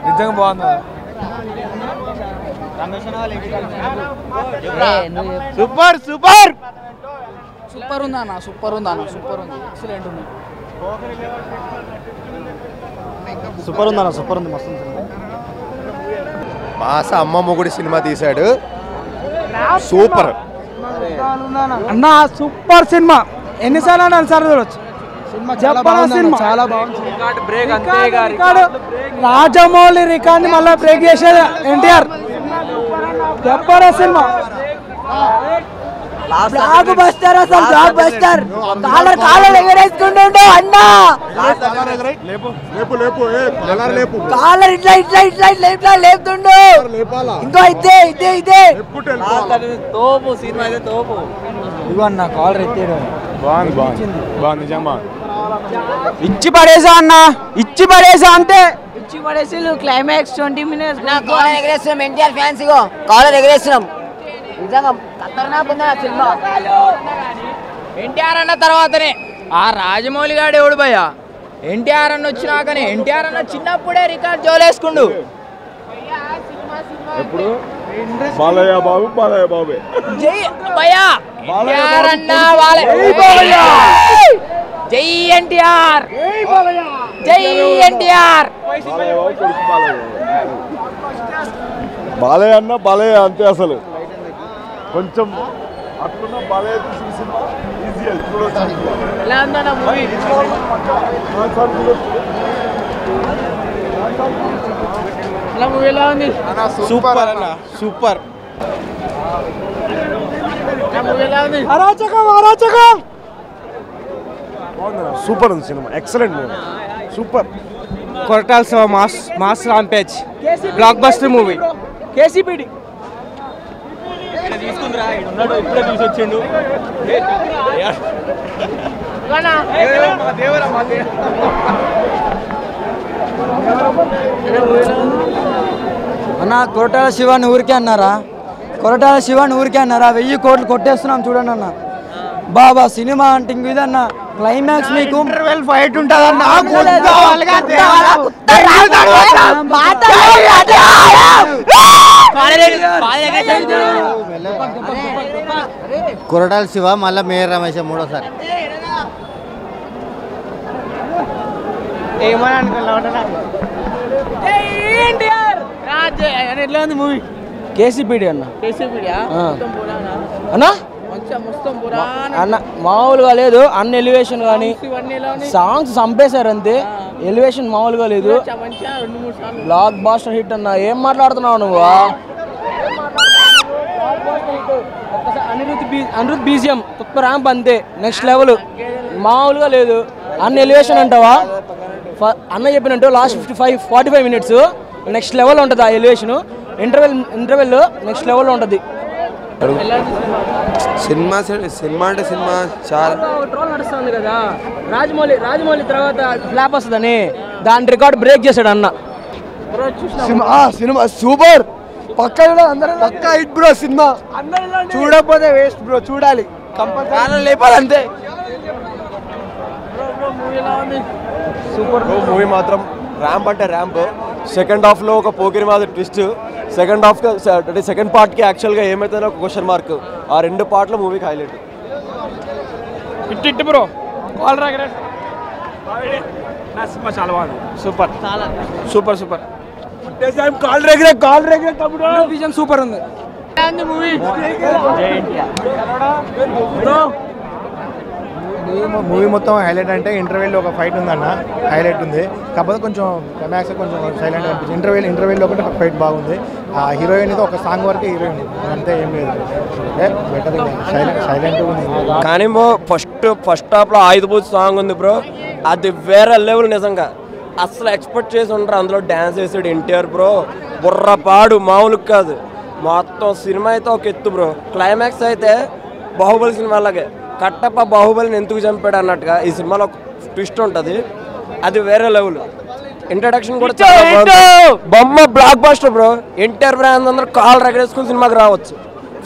నిజంగా బాగుంది. Super super super ఉందన్న, సూపర్ ఉందన్న, సూపర్ ఉంది, ఎక్సలెంట్ ఉంది. సూపర్ ఉందన్న, సూపర్ ఉంది, మస్తు ఉంది. మాస అమ్మ మొగుడి సినిమా తీశాడు, సూపర్ అన్న. సూపర్ సినిమా, ఎన్నిసార్లు అన్నా సార్ చూడొచ్చు. చాలా బాగుంది. రాజమౌళి రికార్డ్ మళ్ళీ బ్రేక్ చేసేది ఎన్టీఆర్. చెప్పరా సినిమా బ్లాక్ బస్టర్, అసలు బ్లాక్ బస్టర్. కాలర్ ఎగరేసుకుంటుండే అన్న, కాలర్ ఇట్లా ఇట్లా ఇట్లా ఇట్లా లేపుతుండు. ఇంకో ఇదే ఇదే ఇదే తోపు సినిమా, అయితే తోపు. ఇగో అన్న కాలర్ ఎత్తాడు. బాగుంది బాగుంది బాగుంది నిజంగా. ఇచ్చి పడేసా అన్న, ఇచ్చి పడేసా అంతే. ఇచ్చి పడేసి క్లైమాక్స్ 20 minutes కాలర్ ఎగరేస్తున్నాం. ఎన్టీఆర్ ఫ్యాన్స్ ఇగో కాలర్ ఎగరేస్తున్నాం. నిజంగా ఖతర్నాక్ ఉంది ఆ సినిమా. ఎన్టీఆర్ అన్న తర్వాతనే ఆ రాజమౌళి గాడు ఎవడు భయ. ఎన్టీఆర్ అన్న వచ్చినాకనే, ఎన్టీఆర్ అన్న చిన్నప్పుడే రికార్డ్ జోలేసుకుండు. ఎప్పుడు బాలయ్య బాబు బాలయ్య బాబే జై భయ్యా ఎన్టీఆర్ అన్న వాళ్ళే. జై ఎన్టీఆర్, జై ఎన్టీఆర్. బాలయ్య అన్న బాలయ్య అంతే. అసలు కొంచెం అట్లున్న బాలయ్య ఎలా ఉందన్న మూవీ? ఎలా మూవీ ఎలా ఉంది? సూపర్ అన్న, సూపర్. మూవీ ఎలా ఉంది? అరాచకం అరాచకం. సూపర్ ఉంది cinema, excellent movie, super. Koratala Shiva mass Rampage block buster movie. KCPD ఇప్పుడే చూసి వచ్చిండు. అన్న కొరటాల శివాన్ని ఊరికే అన్నారా? కొరటాల శివాన్ని ఊరికే అన్నారా? 1000 కోట్లు కొట్టేస్తున్నాం చూడండి అన్న. బాబా సినిమా అంటే ఇంక ఇదన్న క్లైమాక్స్ మీకు ఫైట్ ఉంటుందన్న. కొరటాల శివ మళ్ళీ మేయర్ రమేష్ మూడోసారి. ఏమని అనుకున్నా ఎట్లా ఉంది మూవీ? కేసీపీడి అన్న. అన్న అన్న మామూలుగా లేదు. అన్న ఎలివేషన్ కానీ సాంగ్స్ చంపేశారు అంతే. ఎలివేషన్ మామూలుగా లేదు. బ్లాక్ బాస్టర్ హిట్ అన్న. ఏం మాట్లాడుతున్నావు నువ్వు? అనిరుద్ బీజిఎం కొత్త ర్యాంప్ అంతే, నెక్స్ట్ లెవెల్. మామూలుగా లేదు. అన్న ఎలివేషన్ అంటావా? అన్న చెప్పినట్టు లాస్ట్ 45 minutes నెక్స్ట్ లెవెల్ ఉంటుంది. ఆ ఎలివేషన్ ఇంటర్వెల్ నెక్స్ట్ లెవెల్లో ఉంటుంది. సినిమా అంటే సినిమా చాలా ట్రోల్ నడుస్తుంది కదా, రాజమౌళి తర్వాత ఫ్లాప్ వస్తుందని దాని రికార్డ్ బ్రేక్ చేశాడు అన్న. సినిమా సూపర్, పక్కా పక్కా హిట్ బ్రో. సినిమా చూడకపోతే వేస్ట్ బ్రో, చూడాలి కంపల్సరీ లేపాలి అంతే. సూపర్ మూవీ మాత్రం. ర్యాంప్ అంటే ర్యాంప్. సెకండ్ హాఫ్లో ఒక పోకిరి మాది ట్విస్ట్. సెకండ్ హాఫ్ అంటే సెకండ్ పార్ట్కి యాక్చువల్గా ఏమైతుందో ఒక క్వశ్చన్ మార్క్. ఆ 2 పార్ట్ల మూవీకి హైలైట్. ఇట్టి బ్రో సినిమా చాలా బాగుంది. Super super super. Call regret తమ్ముడు సూపర్ ఉంది మూవీ. మూవీ మొత్తం హైలైట్ అంటే ఇంటర్వెల్లో ఒక ఫైట్ ఉందన్న, హైలైట్ ఉంది. కాకపోతే కొంచెం క్లైమాక్స్ కొంచెం సైలెంట్ అనిపించింది. ఇంటర్వెల్లో ఒకటి ఫైట్ బాగుంది. ఆ హీరోయిన్ ఒక సాంగ్ వరకే హీరోయిన్, అంతే ఏం లేదు. బెటర్ సైలెంట్ ఉంది. కానీ ఫస్ట్ హాఫ్లో ఆయుధపూజ సాంగ్ ఉంది బ్రో, అది వేరే లెవెల్ నిజంగా. అసలు ఎక్స్పెక్ట్ చేసి ఉంటారు. అందులో డ్యాన్స్ చేసాడు ఎన్టీఆర్ బ్రో, బుర్రపాడు మామూలు కాదు. మొత్తం సినిమా అయితే ఒక ఎత్తు బ్రో. క్లైమాక్స్ అయితే బాహుబలి సినిమా లాగే కట్టప్ప బాహుబలిని ఎందుకు చంపాడు అన్నట్టుగా ఈ సినిమాలో ఒక ట్విస్ట్ ఉంటుంది. అది వేరే లెవెల్. ఇంట్రడక్షన్ కూడా బొమ్మ blockbuster bro. NTR brand అందరూ కాల్ రగడేసుకుని సినిమాకి రావచ్చు,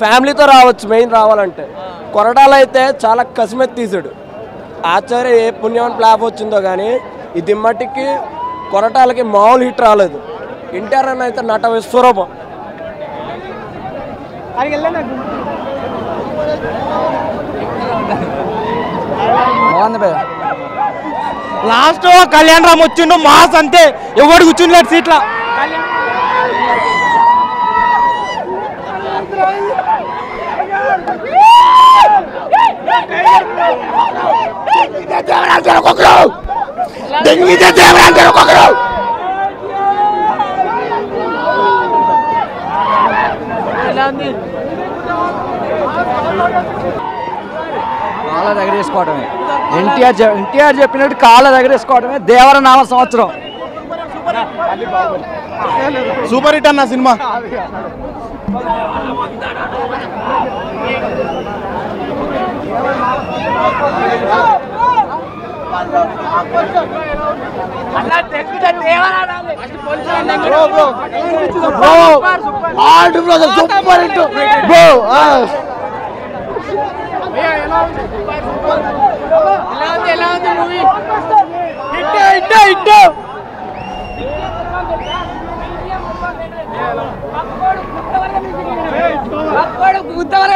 ఫ్యామిలీతో రావచ్చు. మెయిన్ రావాలంటే కొరటాలు అయితే చాలా కసిమెత్తి తీసాడు. ఆచార్య ఏ పుణ్యం ఫ్లాప్ వచ్చిందో కానీ ఇది మట్టికి కొరటాలకి మామూలు హిట్ రాలేదు. ఎన్టీఆర్ అన్న అయితే నట విశ్వరూపం. లాస్ట్ కళ్యాణ్ రామ్ వచ్చిండు మాస్ అంతే, ఎవడు కూర్చుండలేడు సీట్ల. కాళ్ళ దగ్గర వేసుకోవడమే, ఎన్టీఆర్ చెప్పినట్టు కాళ్ళ దగ్గర వేసుకోవడమే దేవర నామ సంవత్సరం. సూపర్ హిట్ అన్న సినిమా.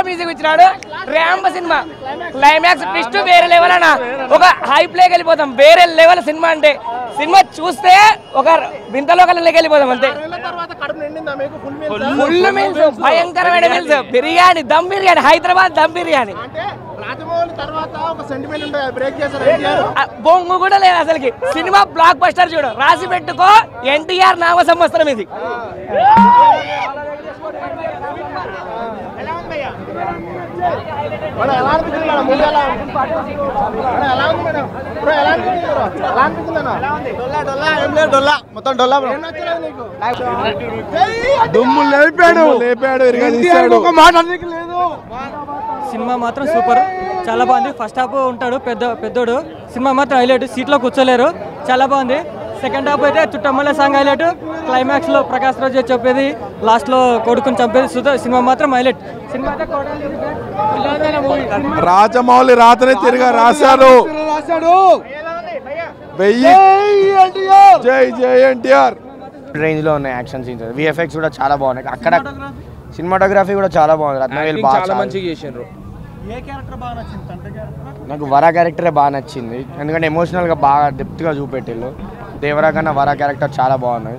మ్యూజిక్ ఇచ్చినాడు. ర్యాంబ సినిమా క్లైమాక్స్ ట్విస్ట్ వేరే లెవెల్ అన్న, ఒక హై ప్లేకి వెళ్ళిపోతాం. వేరే లెవెల్ సినిమా అంటే సినిమా చూస్తే ఒక వింతలో కళ్ళకి వెళ్ళిపోతాం అంతే. ఫుల్ మీల్స్, భయంకరమైన మీల్స్, బిర్యానీ, దమ్ బిర్యానీ, హైదరాబాద్ దమ్ బిర్యానీ. బొంగు కూడా లేదు అసలుకి. సినిమా బ్లాక్ బస్టర్ చూడు, రాసి పెట్టుకో ఎన్టీఆర్ నామ సంవత్సరం ఇది. సినిమా మాత్రం సూపర్, చాలా బాగుంది. ఫస్ట్ హాఫ్ ఉంటాడు పెద్దోడు, సినిమా మాత్రం హైలైట్. సీట్లో కూర్చోలేరు, చాలా బాగుంది. సెకండ్ హాఫ్ అయితే చుట్టమ్మల సాంగ్ హైలైట్. క్లైమాక్స్ లో ప్రకాష్ రాజు చెప్పేది, లాస్ట్ లో కొడుకుని చంపేది, సినిమా మాత్రం హైలైట్. సినిమా రాజమౌళి రాతనే తిరిగా రాశాడు. జై జై ఎన్టీఆర్ రేంజ్ లో ఉన్నాయి యాక్షన్ సీన్స్, విఎఫ్ఎక్స్ కూడా చాలా బాగున్నాయి. అక్కడ సినిమాటోగ్రఫీ కూడా చాలా బాగుంది. రత్నవేలు చాలా మంచిగా చేసిండ్రు. నాకు వరా క్యారెక్టరే బాగా నచ్చింది, ఎందుకంటే ఎమోషనల్గా బాగా డెప్త్గా చూపెట్టిళ్ళు. దేవరా కన్నా వరా క్యారెక్టర్ చాలా బాగున్నది.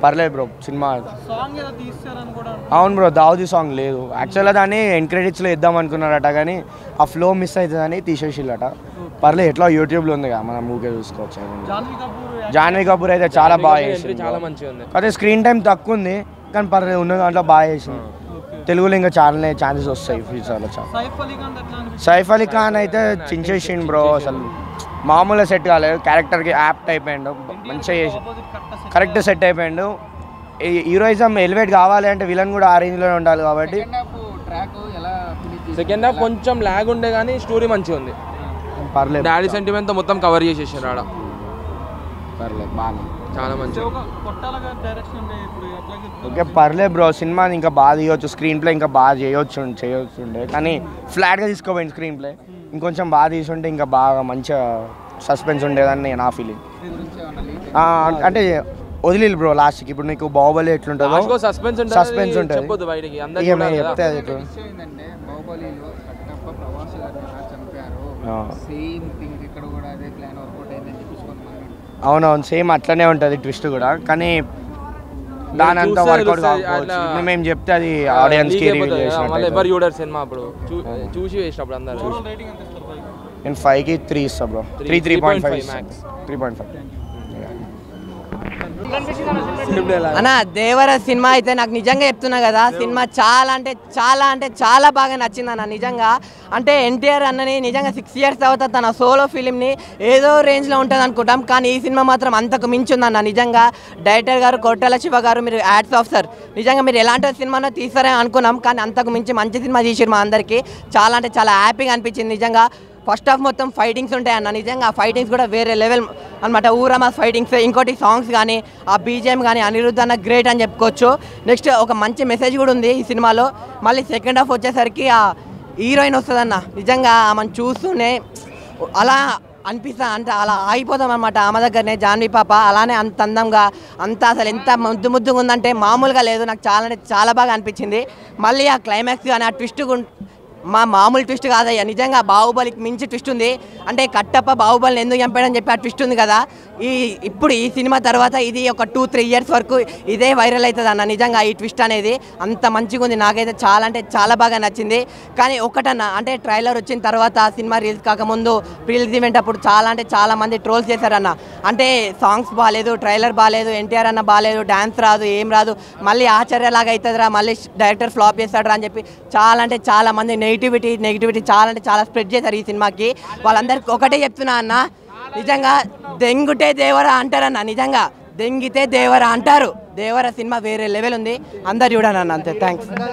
పర్లేదు బ్రో సినిమా. అవును బ్రో, దావుది సాంగ్ లేదు. యాక్చువల్గా దాన్ని ఎండ్ క్రెడిట్స్లో ఇద్దాం అనుకున్నారట, కానీ ఆ ఫ్లో మిస్ అవుతుందని తీసేసిల్లట. పర్లేదు, ఎట్లా యూట్యూబ్లో ఉంది కదా, మనం ఊకే చూసుకోవచ్చు. జాన్వీ కపూర్ అయితే చాలా బాగా చేసింది, చాలా మంచిగా ఉంది. అదే స్క్రీన్ టైం తక్కువ ఉంది, కానీ పర్లేదు ఉన్న దాంట్లో బాగా చేసింది. తెలుగులో ఇంకా చాలా ఛాన్సెస్ వస్తాయి ఫ్యూచర్లో. సైఫ్ అలీ ఖాన్ అయితే చించేసిండు బ్రో, అసలు మామూలుగా సెట్ కాలేదు. క్యారెక్టర్కి యాప్ట్ అయిపోయాడు, మంచిగా చేసి కరెక్ట్ సెట్ అయిపోయాడు. హీరోయిజం ఎలివేట్ కావాలి అంటే విలన్ కూడా ఆ రేంజ్లోనే ఉండాలి కాబట్టి. సెకండ్ హాఫ్ కొంచెం ల్యాగ్ ఉండే కానీ స్టోరీ మంచిగా ఉంది. పర్లేదు, డాడీ సెంటిమెంట్తో మొత్తం కవర్ చేసేసారు ఆడ. పర్లేదు, బాగా చాలా మంచిగా. ఓకే పర్లేదు బ్రో, సినిమా ఇంకా బాగా తీయవచ్చు, స్క్రీన్ ప్లే ఇంకా బాగా చేయొచ్చుండే, కానీ ఫ్లాట్గా తీసుకోపోయింది స్క్రీన్ ప్లే. ఇంకొంచెం బాగా తీసుంటే ఇంకా బాగా మంచిగా సస్పెన్స్ ఉండేదని నా ఫీలింగ్. అంటే వదిలేదు బ్రో లాస్ట్కి. ఇప్పుడు నీకు బాహుబలి ఎట్లుంటుందో సస్పెన్స్ ఉంటుంది, చెప్తే అది అవునవును సేమ్ అట్లనే ఉంటుంది ట్విస్ట్ కూడా, కానీ దాని అంతా వర్కౌట్ కాకపోవచ్చు. ఇప్పుడు మేము చెప్తే అది ఆడియన్స్కి రివీల్ చేసినట్టు. చూసి వేసినప్పుడు అందరూ. నేను 5కి 3 ఇస్తా బ్రో, 3.5 3.5. అన్న దేవర సినిమా అయితే నాకు నిజంగా చెప్తున్నా కదా, సినిమా చాలా బాగా నచ్చింది అన్న. నిజంగా అంటే ఎన్టీఆర్ అన్నని నిజంగా 6 years తర్వాత తన సోలో ఫిలింని ఏదో రేంజ్లో ఉంటుంది అనుకుంటాం, కానీ ఈ సినిమా మాత్రం అంతకు మించి ఉందన్న. నిజంగా డైరెక్టర్ గారు కొట్టాల శివ గారు, మీరు యాడ్స్ ఆఫ్ సార్. నిజంగా మీరు ఎలాంటి సినిమానో తీస్తారని అనుకున్నాం, కానీ అంతకు మించి మంచి సినిమా తీసిరు మా అందరికీ. చాలా హ్యాపీగా అనిపించింది నిజంగా. ఫస్ట్ హాఫ్ మొత్తం ఫైటింగ్స్ ఉంటాయి అన్న, నిజంగా ఆ ఫైటింగ్స్ కూడా వేరే లెవెల్ అనమాట. ఊరమాస్ ఫైటింగ్స్, ఇంకోటి సాంగ్స్ కానీ ఆ బీజిఎం కానీ అనిరుద్ధ్ అన్న గ్రేట్ అని చెప్పుకోవచ్చు. నెక్స్ట్ ఒక మంచి మెసేజ్ కూడా ఉంది ఈ సినిమాలో. మళ్ళీ సెకండ్ హాఫ్ వచ్చేసరికి ఆ హీరోయిన్ వస్తుందన్న, నిజంగా మనం చూస్తూనే అలా అనిపిస్తా అంటే అలా ఆగిపోతాం అనమాట. ఆమె దగ్గరనే జాన్వీ పాప అలానే అంత అందంగా అంత అసలు ఎంత ముద్దుగా ఉందంటే మామూలుగా లేదు. నాకు చాలా అంటే చాలా బాగా అనిపించింది. మళ్ళీ ఆ క్లైమాక్స్ కానీ ఆ ట్విస్ట్ మామూలు ట్విస్ట్ కాదయ్యా, నిజంగా బాహుబలికి మించి ట్విస్ట్ ఉంది. అంటే కట్టప్ప బాహుబలిని ఎందుకు చంపాడని చెప్పి ఆ ట్విస్ట్ ఉంది కదా, ఇప్పుడు ఈ సినిమా తర్వాత ఇది ఒక 2-3 ఇయర్స్ వరకు ఇదే వైరల్ అవుతుంది అన్న. నిజంగా ఈ ట్విస్ట్ అనేది అంత మంచిగా ఉంది. నాకైతే చాలా అంటే చాలా బాగా నచ్చింది. కానీ ఒకటన్నా అంటే ట్రైలర్ వచ్చిన తర్వాత సినిమా రిలీజ్ కాకముందు రిలీజ్ ఈవెంట్ అప్పుడు చాలా అంటే చాలా మంది ట్రోల్స్ చేశారన్న. అంటే సాంగ్స్ బాగాలేదు, ట్రైలర్ బాగాలేదు, ఎన్టీఆర్ అన్న బాగాలేదు, డ్యాన్స్ రాదు, ఏం రాదు, మళ్ళీ ఆశ్చర్యలాగా అవుతుందిరా, మళ్ళీ డైరెక్టర్ ఫ్లాప్ చేస్తాడరా అని చెప్పి చాలా అంటే చాలా మంది నెగిటివిటీ చాలా అంటే చాలా స్ప్రెడ్ చేశారు ఈ సినిమాకి. వాళ్ళందరికీ ఒకటే చెప్తున్నా అన్న, నిజంగా దెంగుటే దేవరా అంటారన్న. నిజంగా దెంగితే దేవరా అంటారు. దేవర సినిమా వేరే లెవెల్ ఉంది, అందరు చూడండి అన్న. అంతే, థ్యాంక్స్.